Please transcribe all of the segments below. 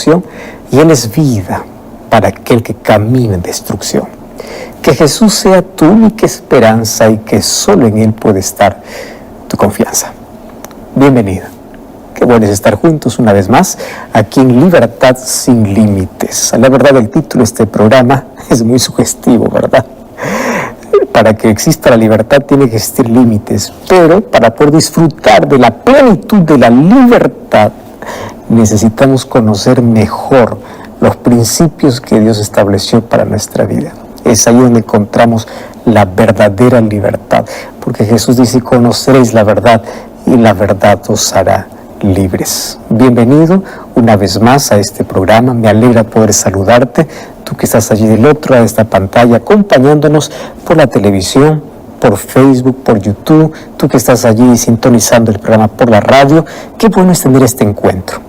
destrucción, y Él es vida para aquel que camina en destrucción. Que Jesús sea tu única esperanza y que solo en Él puede estar tu confianza. Bienvenido. Qué bueno es estar juntos una vez más aquí en Libertad sin Límites. La verdad, el título de este programa es muy sugestivo, ¿verdad? Para que exista la libertad tiene que existir límites, pero para poder disfrutar de la plenitud de la libertad necesitamos conocer mejor los principios que Dios estableció para nuestra vida. Es ahí donde encontramos la verdadera libertad, porque Jesús dice: conoceréis la verdad y la verdad os hará libres. Bienvenido una vez más a este programa. Me alegra poder saludarte, tú que estás allí del otro lado de esta pantalla, acompañándonos por la televisión, por Facebook, por YouTube, tú que estás allí sintonizando el programa por la radio. Qué bueno es tener este encuentro.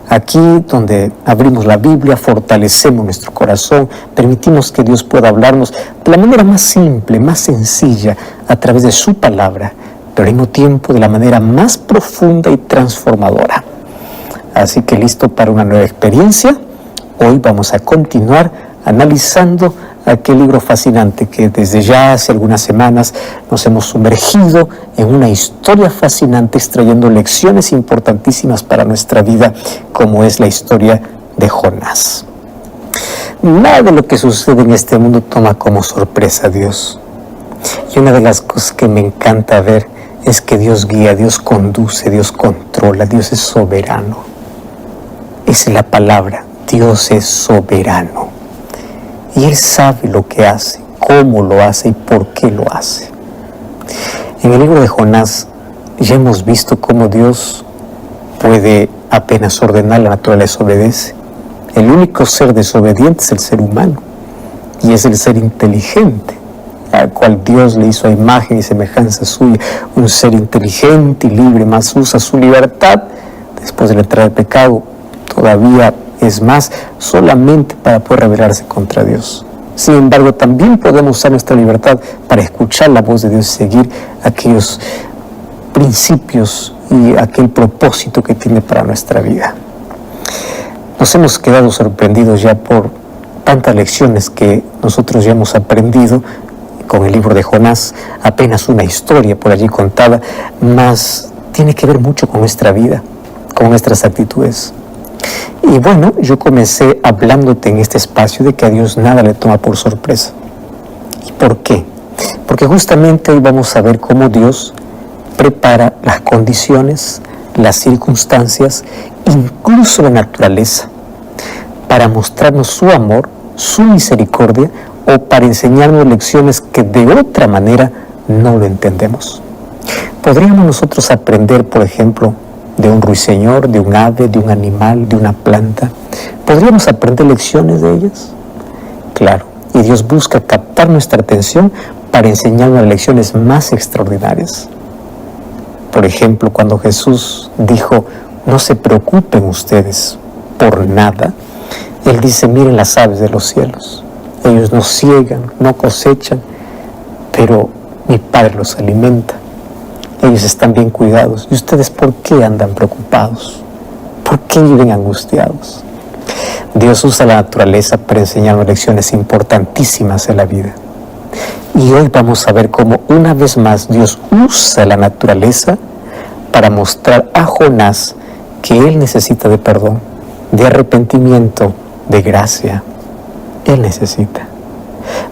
Aquí donde abrimos la Biblia, fortalecemos nuestro corazón, permitimos que Dios pueda hablarnos de la manera más simple, más sencilla, a través de su palabra, pero al mismo tiempo de la manera más profunda y transformadora. Así que listo para una nueva experiencia. Hoy vamos a continuar analizando aquel libro fascinante que desde ya hace algunas semanas nos hemos sumergido en una historia fascinante, extrayendo lecciones importantísimas para nuestra vida, como es la historia de Jonás. Nada de lo que sucede en este mundo toma como sorpresa a Dios. Y una de las cosas que me encanta ver es que Dios guía, Dios conduce, Dios controla, Dios es soberano. Esa es la palabra, Dios es soberano. Y Él sabe lo que hace, cómo lo hace y por qué lo hace. En el libro de Jonás ya hemos visto cómo Dios puede apenas ordenar, la naturaleza obedece. El único ser desobediente es el ser humano, y es el ser inteligente, al cual Dios le hizo a imagen y semejanza suya, un ser inteligente y libre, más usa su libertad después de la entrada del pecado, todavía es más, solamente para poder rebelarse contra Dios. Sin embargo, también podemos usar nuestra libertad para escuchar la voz de Dios y seguir aquellos principios y aquel propósito que tiene para nuestra vida. Nos hemos quedado sorprendidos ya por tantas lecciones que nosotros ya hemos aprendido con el libro de Jonás. Apenas una historia por allí contada, mas tiene que ver mucho con nuestra vida, con nuestras actitudes. Y bueno, yo comencé hablándote en este espacio de que a Dios nada le toma por sorpresa. ¿Y por qué? Porque justamente hoy vamos a ver cómo Dios prepara las condiciones, las circunstancias, incluso la naturaleza, para mostrarnos su amor, su misericordia, o para enseñarnos lecciones que de otra manera no lo entendemos. ¿Podríamos nosotros aprender, por ejemplo, de un ruiseñor, de un ave, de un animal, de una planta? ¿Podríamos aprender lecciones de ellas? Claro, y Dios busca captar nuestra atención para enseñarnos lecciones más extraordinarias. Por ejemplo, cuando Jesús dijo: no se preocupen ustedes por nada, Él dice: miren las aves de los cielos, ellos no siegan, no cosechan, pero mi Padre los alimenta. Ellos están bien cuidados. ¿Y ustedes por qué andan preocupados? ¿Por qué viven angustiados? Dios usa la naturaleza para enseñarnos lecciones importantísimas en la vida. Y hoy vamos a ver cómo una vez más Dios usa la naturaleza para mostrar a Jonás que él necesita de perdón, de arrepentimiento, de gracia. Él necesita.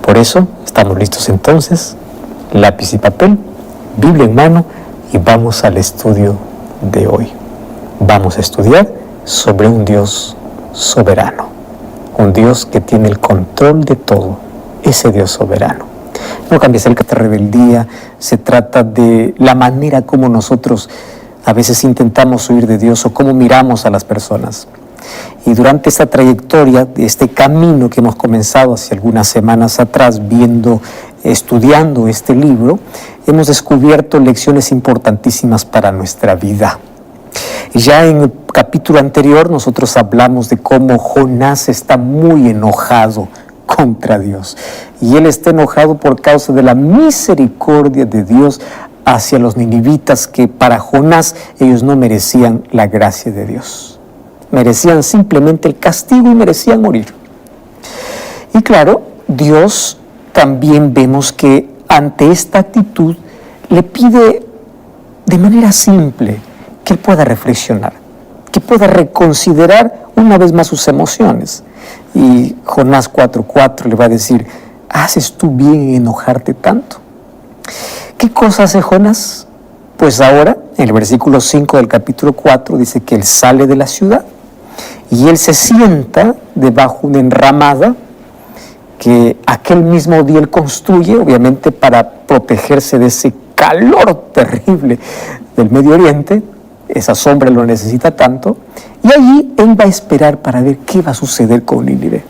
Por eso estamos listos entonces, lápiz y papel, Biblia en mano, y vamos al estudio de hoy. Vamos a estudiar sobre un Dios soberano, un Dios que tiene el control de todo, ese Dios soberano. No cambies el que rebeldía, se trata de la manera como nosotros a veces intentamos huir de Dios o cómo miramos a las personas. Y durante esta trayectoria, este camino que hemos comenzado hace algunas semanas atrás, estudiando este libro, hemos descubierto lecciones importantísimas para nuestra vida. Ya en el capítulo anterior nosotros hablamos de cómo Jonás está muy enojado contra Dios. Y él está enojado por causa de la misericordia de Dios hacia los ninivitas, que para Jonás ellos no merecían la gracia de Dios. merecían simplemente el castigo y merecían morir. Y claro, Dios también vemos que ante esta actitud le pide de manera simple que él pueda reflexionar, que pueda reconsiderar una vez más sus emociones. Y Jonás 4:4 le va a decir: ¿haces tú bien en enojarte tanto? ¿Qué cosa hace Jonás? Pues ahora, en el versículo 5 del capítulo 4, dice que él sale de la ciudad y él se sienta debajo de una enramada que aquel mismo día él construye, obviamente para protegerse de ese calor terrible del Medio Oriente. Esa sombra lo necesita tanto, y allí él va a esperar para ver qué va a suceder con Nínive.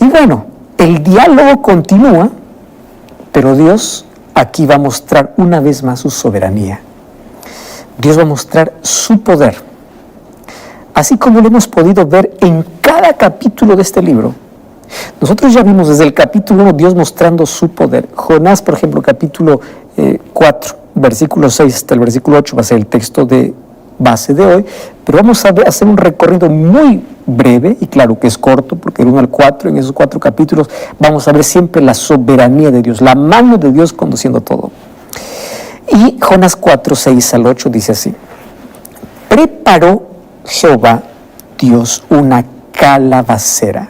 Y bueno, el diálogo continúa, pero Dios aquí va a mostrar una vez más su soberanía. Dios va a mostrar su poder, así como lo hemos podido ver en cada capítulo de este libro. Nosotros ya vimos desde el capítulo 1 Dios mostrando su poder. Jonás, por ejemplo, capítulo 4, versículo 6 hasta el versículo 8 va a ser el texto de base de hoy, pero vamos a hacer un recorrido muy breve, y claro que es corto, porque del 1 al 4, en esos 4 capítulos, vamos a ver siempre la soberanía de Dios, la mano de Dios conduciendo todo. Y Jonás 4, 6 al 8 dice así: preparó Jehová Dios una calabacera.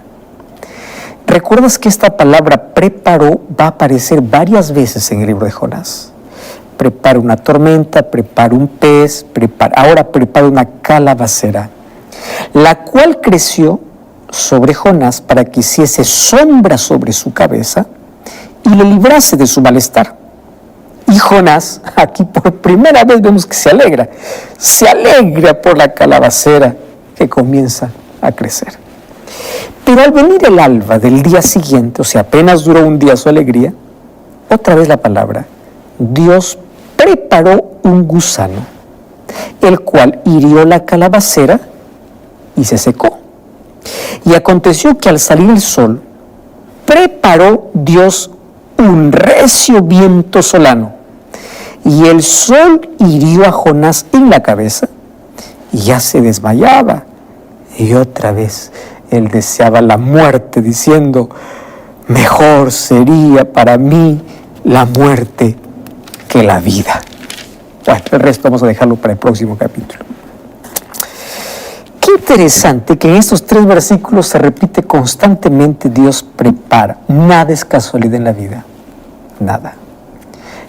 ¿Recuerdas que esta palabra preparó va a aparecer varias veces en el libro de Jonás? Prepara una tormenta, prepara un pez, ahora prepara una calabacera, la cual creció sobre Jonás para que hiciese sombra sobre su cabeza y le librase de su malestar. Y Jonás, aquí por primera vez vemos que se alegra por la calabacera que comienza a crecer. Pero al venir el alba del día siguiente, o sea, apenas duró un día su alegría, otra vez la palabra, Dios preparó un gusano, el cual hirió la calabacera y se secó. Y aconteció que al salir el sol, preparó Dios un recio viento solano, y el sol hirió a Jonás en la cabeza, y ya se desmayaba. Y otra vez él deseaba la muerte, diciendo: mejor sería para mí la muerte que la vida. Bueno, el resto vamos a dejarlo para el próximo capítulo. Qué interesante que en estos 3 versículos se repite constantemente: Dios prepara. Nada es casualidad en la vida, nada.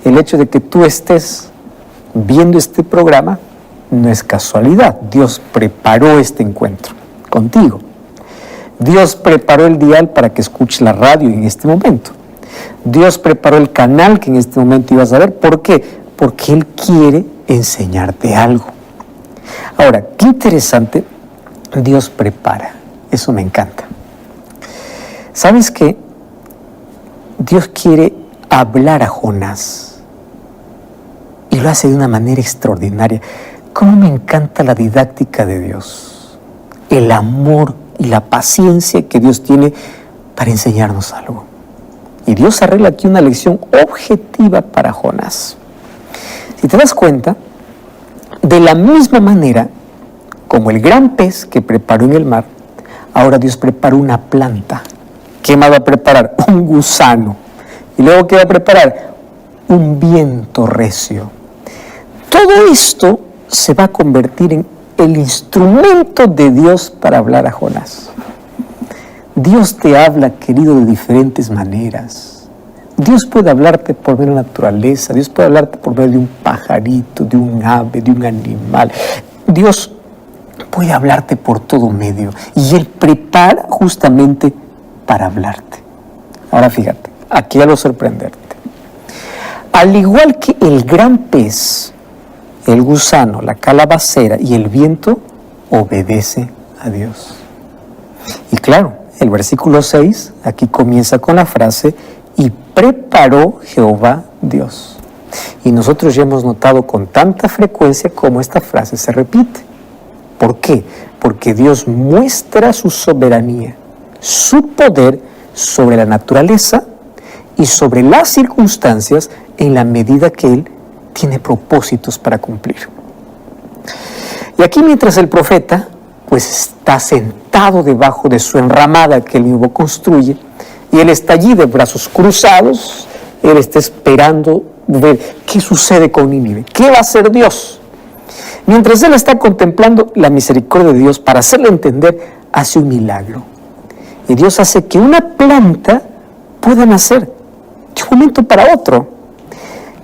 El hecho de que tú estés viendo este programa no es casualidad. Dios preparó este encuentro contigo. Dios preparó el dial para que escuches la radio en este momento. Dios preparó el canal que en este momento ibas a ver. ¿Por qué? Porque Él quiere enseñarte algo. Ahora, qué interesante, Dios prepara. Eso me encanta. ¿Sabes qué? Dios quiere hablar a Jonás y lo hace de una manera extraordinaria. ¿Cómo me encanta la didáctica de Dios? El amor y la paciencia que Dios tiene para enseñarnos algo. Y Dios arregla aquí una lección objetiva para Jonás. Si te das cuenta, de la misma manera como el gran pez que preparó en el mar, ahora Dios preparó una planta. ¿Qué más va a preparar? Un gusano. ¿Y luego qué va a preparar? Un viento recio. Todo esto se va a convertir en el instrumento de Dios para hablar a Jonás. Dios te habla, querido, de diferentes maneras. Dios puede hablarte por medio de la naturaleza, Dios puede hablarte por medio de un pajarito, de un ave, de un animal. Dios puede hablarte por todo medio y Él prepara justamente para hablarte. Ahora fíjate, aquí algo sorprenderte. Al igual que el gran pez, el gusano, la calabacera y el viento obedece a Dios. Y claro, el versículo 6 aquí comienza con la frase: y preparó Jehová Dios. Y nosotros ya hemos notado con tanta frecuencia cómo esta frase se repite. ¿Por qué? Porque Dios muestra su soberanía, su poder sobre la naturaleza y sobre las circunstancias en la medida que Él tiene propósitos para cumplir. Y aquí, mientras el profeta pues está sentado debajo de su enramada que él mismo construye, y él está allí de brazos cruzados. Él está esperando ver qué sucede con Nínive, qué va a hacer Dios. Mientras él está contemplando la misericordia de Dios para hacerle entender, hace un milagro. Y Dios hace que una planta pueda nacer de un momento para otro.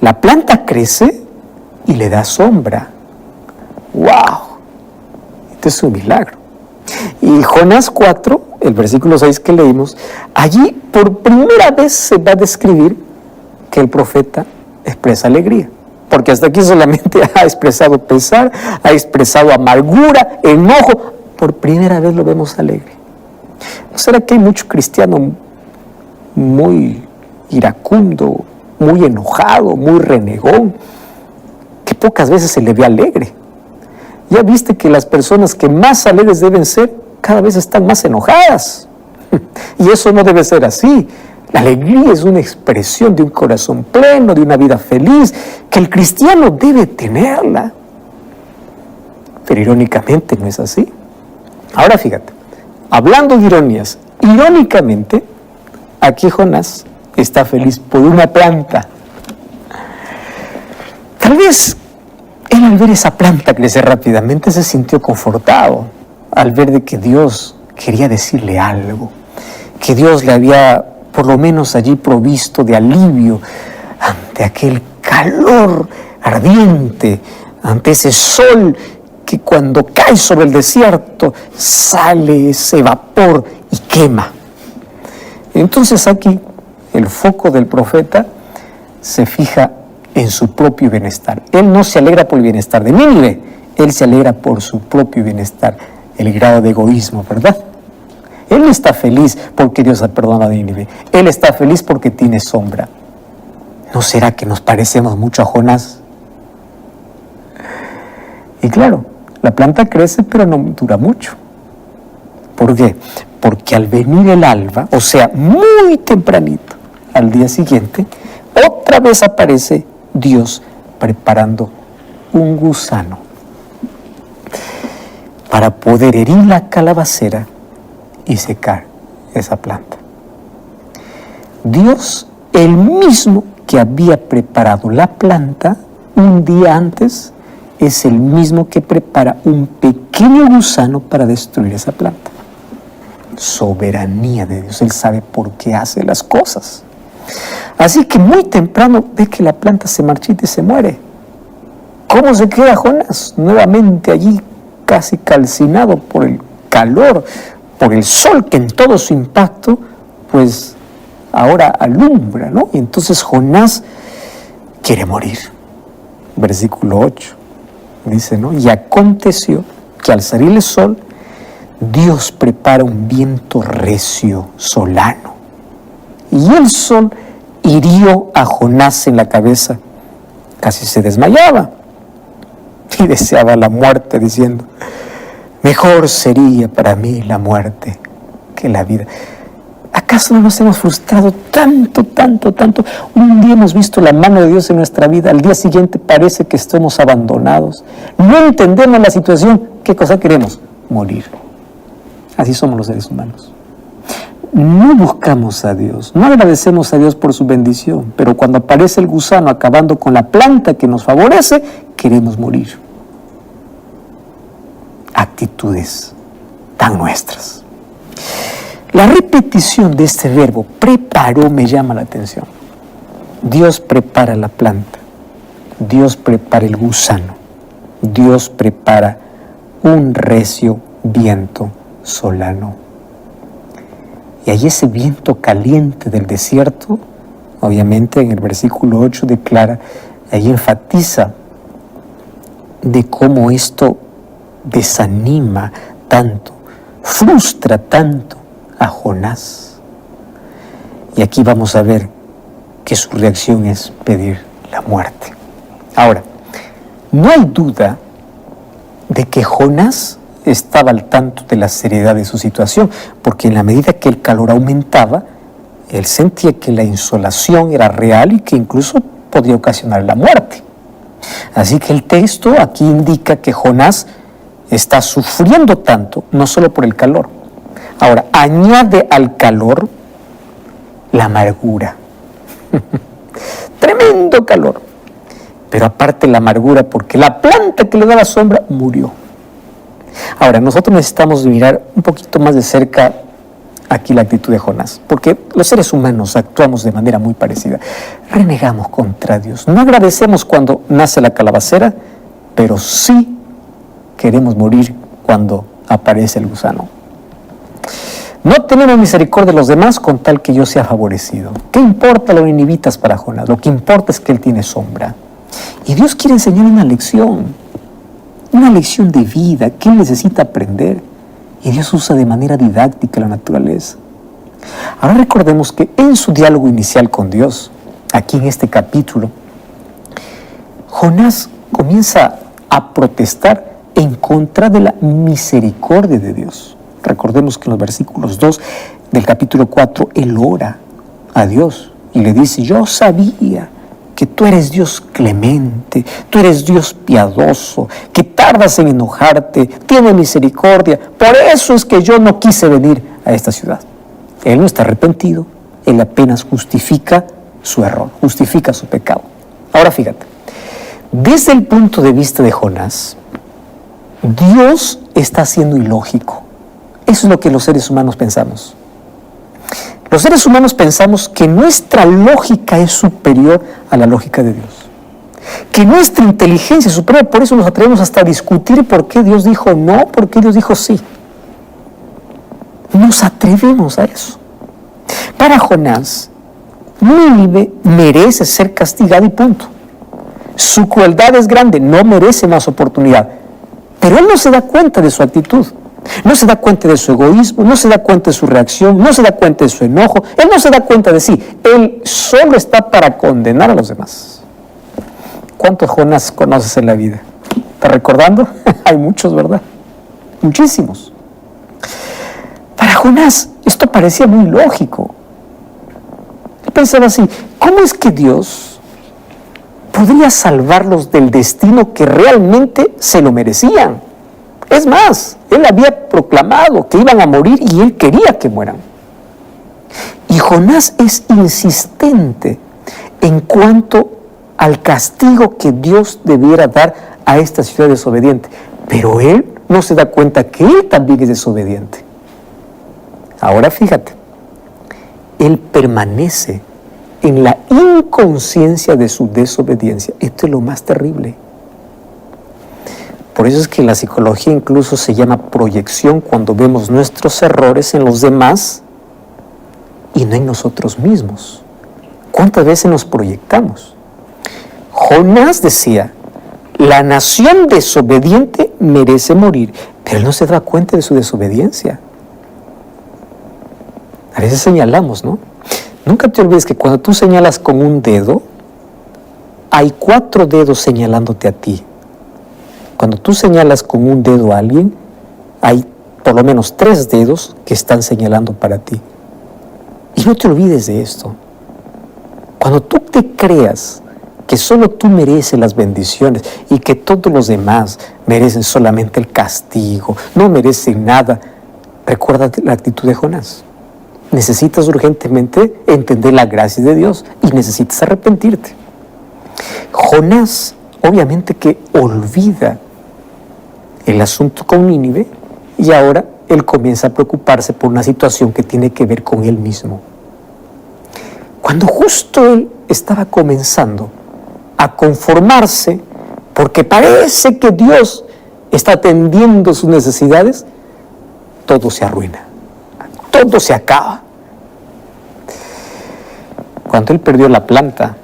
La planta crece y le da sombra. ¡Wow! Este es un milagro. Y Jonás 4, el versículo 6 que leímos, allí por primera vez se va a describir que el profeta expresa alegría. Porque hasta aquí solamente ha expresado pesar, ha expresado amargura, enojo. Por primera vez lo vemos alegre. ¿No será que hay mucho cristiano muy iracundo, muy enojado, muy renegón, que pocas veces se le ve alegre? Ya viste que las personas que más alegres deben ser, cada vez están más enojadas. Y eso no debe ser así. La alegría es una expresión de un corazón pleno, de una vida feliz, que el cristiano debe tenerla. Pero irónicamente no es así. Ahora fíjate, hablando de ironías, irónicamente, aquí Jonás está feliz por una planta. Tal vez él, al ver esa planta crecer rápidamente, se sintió confortado al ver de que Dios quería decirle algo, que Dios le había por lo menos allí provisto de alivio ante aquel calor ardiente, ante ese sol que cuando cae sobre el desierto sale ese vapor y quema. Entonces aquí el foco del profeta se fija en su propio bienestar. Él no se alegra por el bienestar de Nínive, él se alegra por su propio bienestar, el grado de egoísmo, ¿verdad? Él no está feliz porque Dios ha perdonado a Nínive, él está feliz porque tiene sombra. ¿No será que nos parecemos mucho a Jonás? Y claro, la planta crece pero no dura mucho. ¿Por qué? Porque al venir el alba, o sea, muy tempranito, al día siguiente, otra vez aparece Dios preparando un gusano para poder herir la calabacera y secar esa planta. Dios, el mismo que había preparado la planta un día antes, es el mismo que prepara un pequeño gusano para destruir esa planta. Soberanía de Dios, Él sabe por qué hace las cosas. Así que muy temprano ve que la planta se marchita y se muere. ¿Cómo se queda Jonás? Nuevamente allí casi calcinado por el calor, por el sol que en todo su impacto, pues ahora alumbra, ¿no? Y entonces Jonás quiere morir. Versículo 8 dice, ¿no? Y aconteció que al salir el sol, Dios prepara un viento recio, solano. Y el sol hirió a Jonás en la cabeza. Casi se desmayaba y deseaba la muerte, diciendo, mejor sería para mí la muerte que la vida. ¿Acaso no nos hemos frustrado tanto? Un día hemos visto la mano de Dios en nuestra vida, al día siguiente parece que estemos abandonados. No entendemos la situación. ¿Qué cosa queremos? Morir. Así somos los seres humanos. No buscamos a Dios, no agradecemos a Dios por su bendición, pero cuando aparece el gusano acabando con la planta que nos favorece, queremos morir. Actitudes tan nuestras. La repetición de este verbo, preparó, me llama la atención. Dios prepara la planta, Dios prepara el gusano, Dios prepara un recio viento solano. Y ahí ese viento caliente del desierto, obviamente en el versículo 8 declara, ahí enfatiza de cómo esto desanima tanto, frustra tanto a Jonás. Y aquí vamos a ver que su reacción es pedir la muerte. Ahora, no hay duda de que Jonás estaba al tanto de la seriedad de su situación, porque en la medida que el calor aumentaba, él sentía que la insolación era real y que incluso podía ocasionar la muerte. Así que el texto aquí indica que Jonás está sufriendo tanto, no solo por el calor. Ahora, añade al calor la amargura. Tremendo calor. Pero aparte la amargura, porque la planta que le daba sombra murió. Ahora, nosotros necesitamos mirar un poquito más de cerca aquí la actitud de Jonás, porque los seres humanos actuamos de manera muy parecida. Renegamos contra Dios. No agradecemos cuando nace la calabacera, pero sí queremos morir cuando aparece el gusano. No tenemos misericordia de los demás con tal que yo sea favorecido. ¿Qué importa los ninivitas para Jonás? Lo que importa es que él tiene sombra. Y Dios quiere enseñar una lección de vida que él necesita aprender. Y Dios usa de manera didáctica la naturaleza. Ahora recordemos que en su diálogo inicial con Dios, aquí en este capítulo, Jonás comienza a protestar en contra de la misericordia de Dios. Recordemos que en los versículos 2 del capítulo 4, él ora a Dios y le dice: yo sabía que tú eres Dios clemente, tú eres Dios piadoso, que tardas en enojarte, tienes misericordia. Por eso es que yo no quise venir a esta ciudad. Él no está arrepentido, él apenas justifica su error, justifica su pecado. Ahora fíjate, desde el punto de vista de Jonás, Dios está siendo ilógico. Eso es lo que los seres humanos pensamos. Los seres humanos pensamos que nuestra lógica es superior a la lógica de Dios. Que nuestra inteligencia es superior, por eso nos atrevemos hasta a discutir por qué Dios dijo no, por qué Dios dijo sí. Nos atrevemos a eso. Para Jonás, Nínive merece ser castigado y punto. Su crueldad es grande, no merece más oportunidad. Pero él no se da cuenta de su actitud. No se da cuenta de su egoísmo, no se da cuenta de su reacción, no se da cuenta de su enojo, él no se da cuenta de sí, él solo está para condenar a los demás. ¿Cuántos Jonás conoces en la vida? ¿Estás recordando? Hay muchos, ¿verdad? Muchísimos. Para Jonás esto parecía muy lógico. Él pensaba así: ¿cómo es que Dios podría salvarlos del destino que realmente se lo merecían? Es más, él había proclamado que iban a morir y él quería que mueran. Y Jonás es insistente en cuanto al castigo que Dios debiera dar a esta ciudad desobediente. Pero él no se da cuenta que él también es desobediente. Ahora fíjate, él permanece en la inconsciencia de su desobediencia. Esto es lo más terrible. Por eso es que la psicología incluso se llama proyección, cuando vemos nuestros errores en los demás y no en nosotros mismos. ¿Cuántas veces nos proyectamos? Jonás decía: la nación desobediente merece morir, pero él no se da cuenta de su desobediencia. A veces señalamos, ¿no? Nunca te olvides que cuando tú señalas con un dedo, hay 4 dedos señalándote a ti. Cuando tú señalas con un dedo a alguien, hay por lo menos 3 dedos que están señalando para ti. Y no te olvides de esto. Cuando tú te creas que solo tú mereces las bendiciones y que todos los demás merecen solamente el castigo, no merecen nada, recuerda la actitud de Jonás. Necesitas urgentemente entender la gracia de Dios y necesitas arrepentirte. Jonás, obviamente que olvida el asunto con Nínive y ahora él comienza a preocuparse por una situación que tiene que ver con él mismo. Cuando justo él estaba comenzando a conformarse porque parece que Dios está atendiendo sus necesidades, todo se arruina, todo se acaba. Cuando él perdió la planta,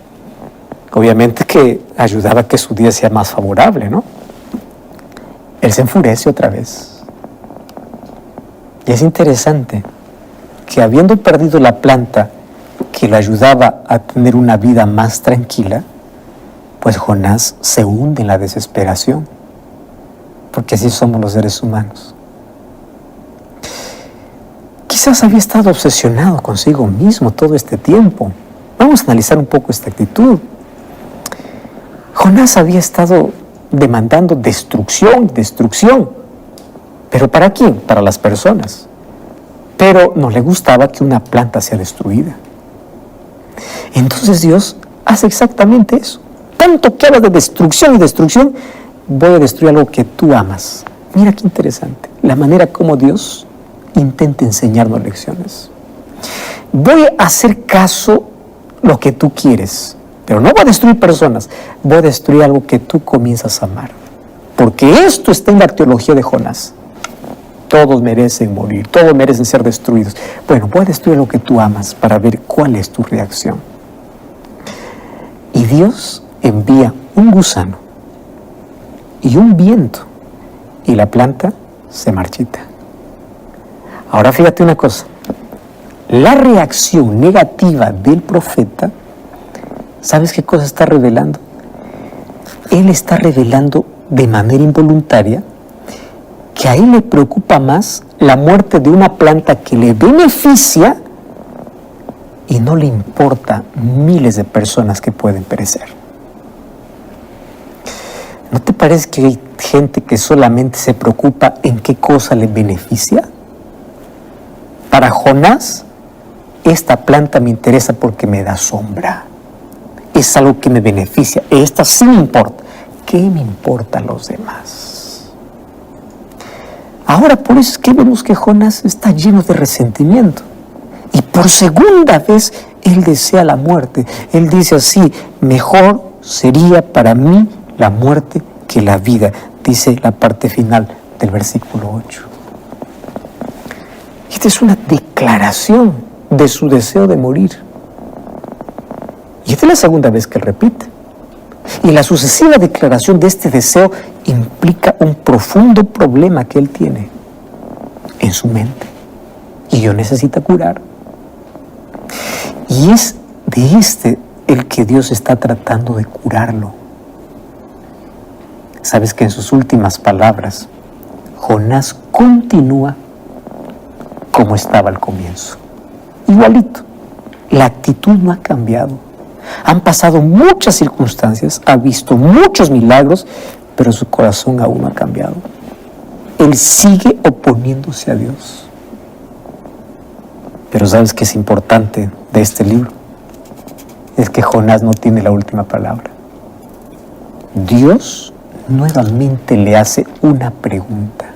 obviamente que ayudaba a que su día sea más favorable, ¿no? Él se enfurece otra vez. Y es interesante que habiendo perdido la planta que lo ayudaba a tener una vida más tranquila, pues Jonás se hunde en la desesperación, porque así somos los seres humanos. Quizás había estado obsesionado consigo mismo todo este tiempo. Vamos a analizar un poco esta actitud. Jonás había estado demandando destrucción, ¿Pero para quién? Para las personas. Pero no le gustaba que una planta sea destruida. Entonces Dios hace exactamente eso. Tanto que hablas de destrucción y destrucción, voy a destruir algo que tú amas. Mira qué interesante, la manera como Dios intenta enseñarnos lecciones. Voy a hacer caso lo que tú quieres, pero no voy a destruir personas, voy a destruir algo que tú comienzas a amar. Porque esto está en la teología de Jonás. Todos merecen morir, todos merecen ser destruidos. Bueno, voy a destruir lo que tú amas para ver cuál es tu reacción. Y Dios envía un gusano y un viento y la planta se marchita. Ahora fíjate una cosa, la reacción negativa del profeta, ¿sabes qué cosa está revelando? Él está revelando de manera involuntaria que a él le preocupa más la muerte de una planta que le beneficia y no le importa miles de personas que pueden perecer. ¿No te parece que hay gente que solamente se preocupa en qué cosa le beneficia? Para Jonás, esta planta me interesa porque me da sombra. Es algo que me beneficia. Esta sí me importa. ¿Qué me importan los demás? Ahora, por eso es que vemos que Jonás está lleno de resentimiento. Y por segunda vez, él desea la muerte. Él dice así, mejor sería para mí la muerte que la vida, dice la parte final del versículo 8. Esta es una declaración de su deseo de morir. Y esta es la segunda vez que él repite. Y la sucesiva declaración de este deseo implica un profundo problema que él tiene en su mente. Y Dios necesita curar. Y es de este el que Dios está tratando de curarlo. Sabes que en sus últimas palabras, Jonás continúa como estaba al comienzo. Igualito. La actitud no ha cambiado. Han pasado muchas circunstancias, ha visto muchos milagros, pero su corazón aún no ha cambiado. Él sigue oponiéndose a Dios. Pero ¿sabes qué es importante de este libro? Es que Jonás no tiene la última palabra. Dios nuevamente le hace una pregunta.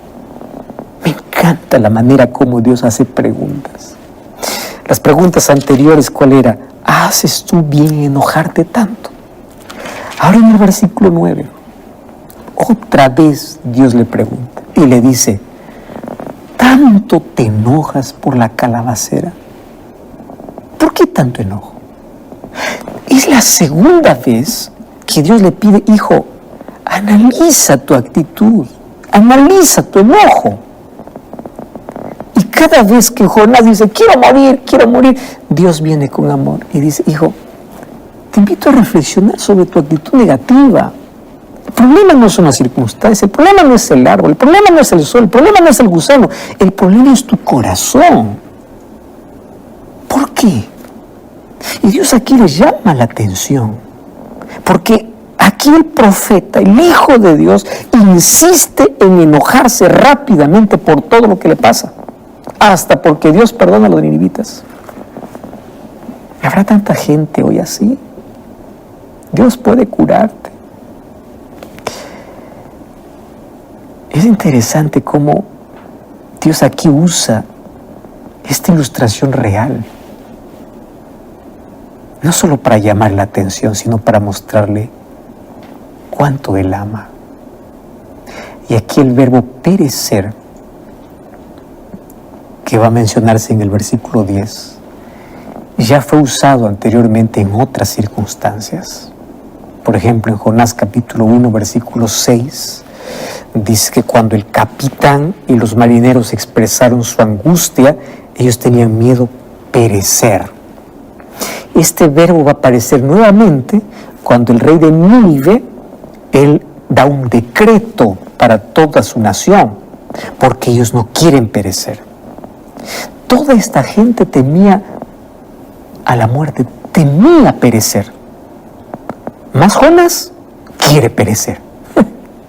Me encanta la manera como Dios hace preguntas. Las preguntas anteriores, ¿cuál era? ¿Haces tú bien en enojarte tanto? Ahora en el versículo 9, otra vez Dios le pregunta y le dice, ¿tanto te enojas por la calabacera? ¿Por qué tanto enojo? Es la segunda vez que Dios le pide, hijo, analiza tu actitud, analiza tu enojo. Y cada vez que Jonás dice, quiero morir, Dios viene con amor y dice, hijo, te invito a reflexionar sobre tu actitud negativa. El problema no son las circunstancias, el problema no es el árbol, el problema no es el sol, el problema no es el gusano, el problema es tu corazón. ¿Por qué? Y Dios aquí le llama la atención, porque aquí el profeta, el Hijo de Dios, insiste en enojarse rápidamente por todo lo que le pasa, hasta porque Dios perdona a los ninivitas. ¿Habrá tanta gente hoy así? Dios puede curarte. Es interesante cómo Dios aquí usa esta ilustración real, no solo para llamar la atención, sino para mostrarle cuánto Él ama. Y aquí el verbo perecer, que va a mencionarse en el versículo 10, ya fue usado anteriormente en otras circunstancias. Por ejemplo, en Jonás capítulo 1, versículo 6, dice que cuando el capitán y los marineros expresaron su angustia, ellos tenían miedo perecer. Este verbo va a aparecer nuevamente cuando el rey de Nínive, él da un decreto para toda su nación, porque ellos no quieren perecer. Toda esta gente temía a la muerte, temía perecer. Más Jonás quiere perecer.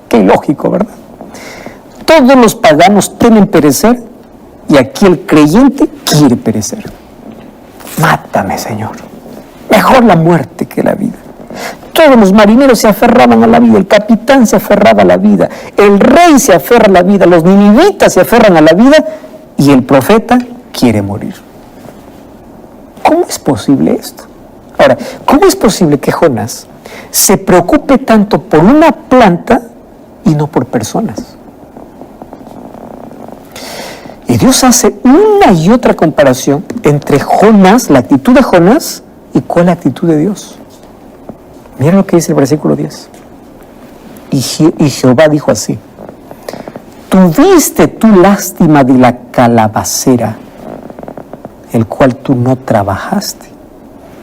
Qué ilógico, ¿verdad? todos los paganos temen perecer y aquí el creyente quiere perecer. Mátame, Señor. Mejor la muerte que la vida. Todos los marineros se aferraban a la vida, el capitán se aferraba a la vida, el rey se aferra a la vida, los ninivitas se aferran a la vida y el profeta quiere morir. ¿Cómo es posible esto? Ahora, ¿cómo es posible que Jonás se preocupe tanto por una planta y no por personas? Y Dios hace una y otra comparación entre Jonás, la actitud de Jonás, y cuál es la actitud de Dios. Mira lo que dice el versículo 10. Y Jehová dijo así: tuviste tú lástima de la calabacera, el cual tú no trabajaste,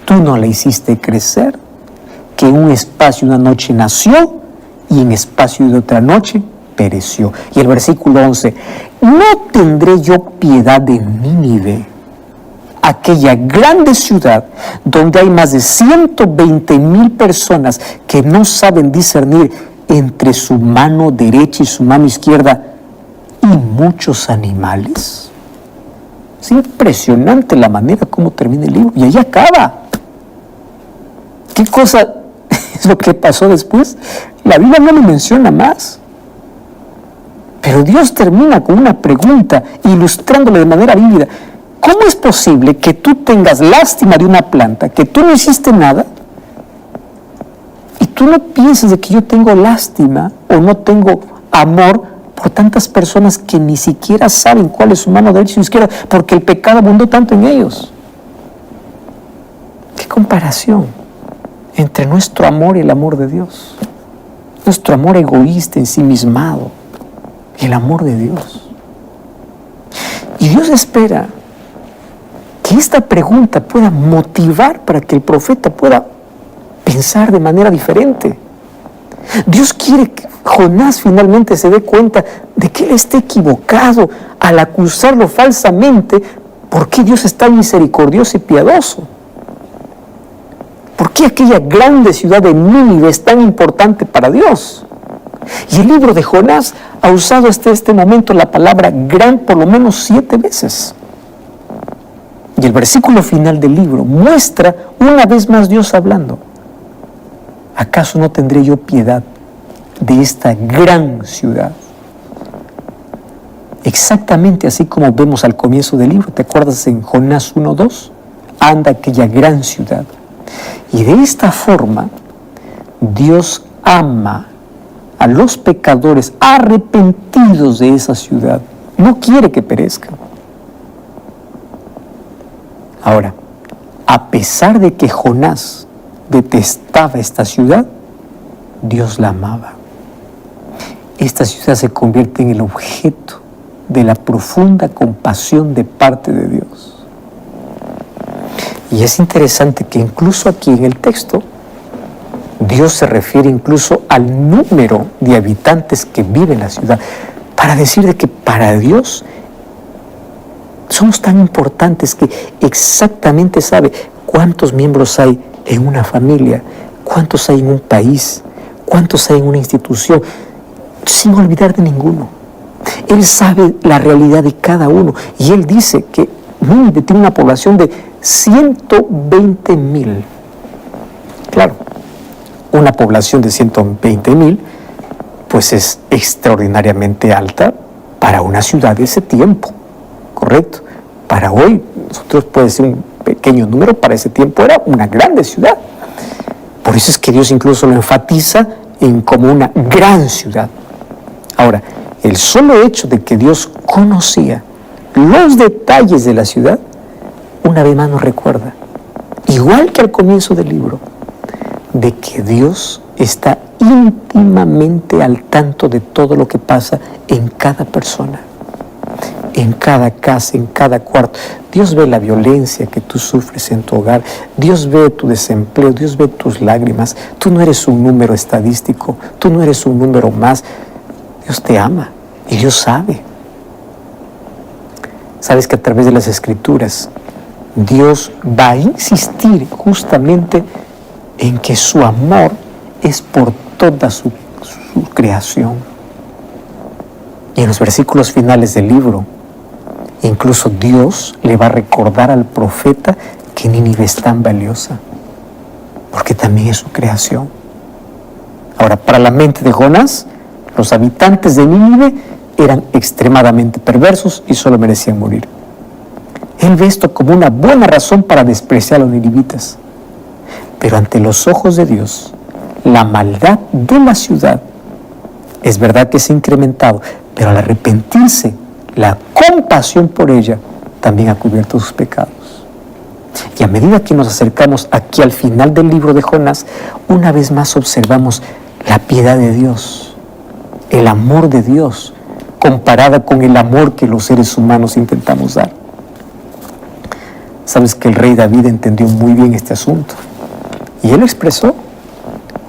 tú no la hiciste crecer, que en un espacio de una noche nació y en espacio de otra noche pereció. Y el versículo 11: ¿no tendré yo piedad de Nínive, aquella grande ciudad donde hay más de 120,000 personas que no saben discernir entre su mano derecha y su mano izquierda y muchos animales? Es impresionante la manera como termina el libro y ahí acaba. ¿Qué cosa es lo que pasó después? La Biblia no lo menciona más. Pero Dios termina con una pregunta, ilustrándole de manera vívida. ¿Cómo es posible que tú tengas lástima de una planta, que tú no hiciste nada, y tú no pienses de que yo tengo lástima o no tengo amor por tantas personas que ni siquiera saben cuál es su mano derecha y izquierda, porque el pecado abundó tanto en ellos? ¿Qué comparación entre nuestro amor y el amor de Dios? Nuestro amor egoísta, ensimismado, y el amor de Dios. Y Dios espera que esta pregunta pueda motivar para que el profeta pueda pensar de manera diferente. Dios quiere que Jonás finalmente se dé cuenta de que él esté equivocado al acusarlo falsamente. ¿Por qué Dios es tan misericordioso y piadoso? ¿Por qué aquella grande ciudad de Nínive es tan importante para Dios? Y el libro de Jonás ha usado hasta este momento la palabra gran por lo menos 7 veces. Y el versículo final del libro muestra una vez más Dios hablando. ¿Acaso no tendré yo piedad de esta gran ciudad? Exactamente así como vemos al comienzo del libro. ¿Te acuerdas en Jonás 1:2? Anda aquella gran ciudad. Y de esta forma Dios ama a los pecadores arrepentidos de esa ciudad. No quiere que perezcan. Ahora, a pesar de que Jonás detestaba esta ciudad, Dios la amaba. Esta ciudad se convierte en el objeto de la profunda compasión de parte de Dios. Y es interesante que incluso aquí en el texto, Dios se refiere incluso al número de habitantes que viven en la ciudad, para decir de que para Dios somos tan importantes que exactamente sabe cuántos miembros hay en una familia, cuántos hay en un país, cuántos hay en una institución, sin olvidar de ninguno. Él sabe la realidad de cada uno y Él dice que Nínive tiene una población de 120,000. Claro, una población de 120,000 pues es extraordinariamente alta para una ciudad de ese tiempo, ¿correcto? Para hoy, nosotros puede ser un pequeño número, para ese tiempo era una grande ciudad. Por eso es que Dios incluso lo enfatiza en como una gran ciudad. Ahora, el solo hecho de que Dios conocía los detalles de la ciudad, una vez más nos recuerda, igual que al comienzo del libro, de que Dios está íntimamente al tanto de todo lo que pasa en cada persona, en cada casa, en cada cuarto. Dios ve la violencia que tú sufres en tu hogar, Dios ve tu desempleo, Dios ve tus lágrimas. Tú no eres un número estadístico, tú no eres un número más. Dios te ama y Dios sabe. Sabes que a través de las Escrituras Dios va a insistir justamente en que su amor es por toda su creación. Y en los versículos finales del libro, incluso Dios le va a recordar al profeta que Nínive es tan valiosa, porque también es su creación. Ahora, para la mente de Jonás, los habitantes de Nínive eran extremadamente perversos y solo merecían morir. Él ve esto como una buena razón para despreciar a los ninivitas. Pero ante los ojos de Dios, la maldad de la ciudad es verdad que se ha incrementado, pero al arrepentirse, la compasión por ella también ha cubierto sus pecados. Y a medida que nos acercamos aquí al final del libro de Jonás, una vez más observamos la piedad de Dios, el amor de Dios, comparada con el amor que los seres humanos intentamos dar. Sabes que el rey David entendió muy bien este asunto, y él lo expresó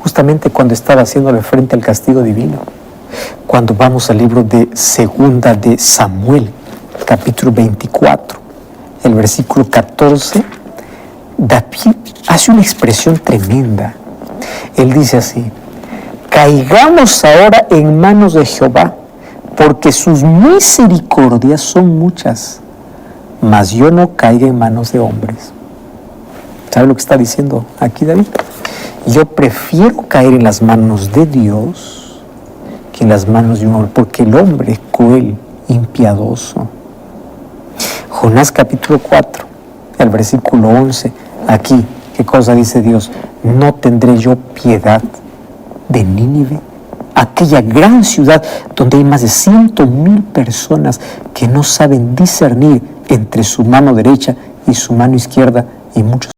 justamente cuando estaba haciéndole frente al castigo divino. Cuando vamos al libro de Segunda de Samuel, capítulo 24, el versículo 14, David hace una expresión tremenda. Él dice así: caigamos ahora en manos de Jehová, porque sus misericordias son muchas, mas yo no caiga en manos de hombres. ¿Sabe lo que está diciendo aquí David? Yo prefiero caer en las manos de Dios que en las manos de un hombre, porque el hombre es cruel, impiadoso. Jonás capítulo 4, el versículo 11, aquí, ¿qué cosa dice Dios? ¿No tendré yo piedad de Nínive? Aquella gran ciudad donde hay más de 100,000 personas que no saben discernir entre su mano derecha y su mano izquierda, y muchos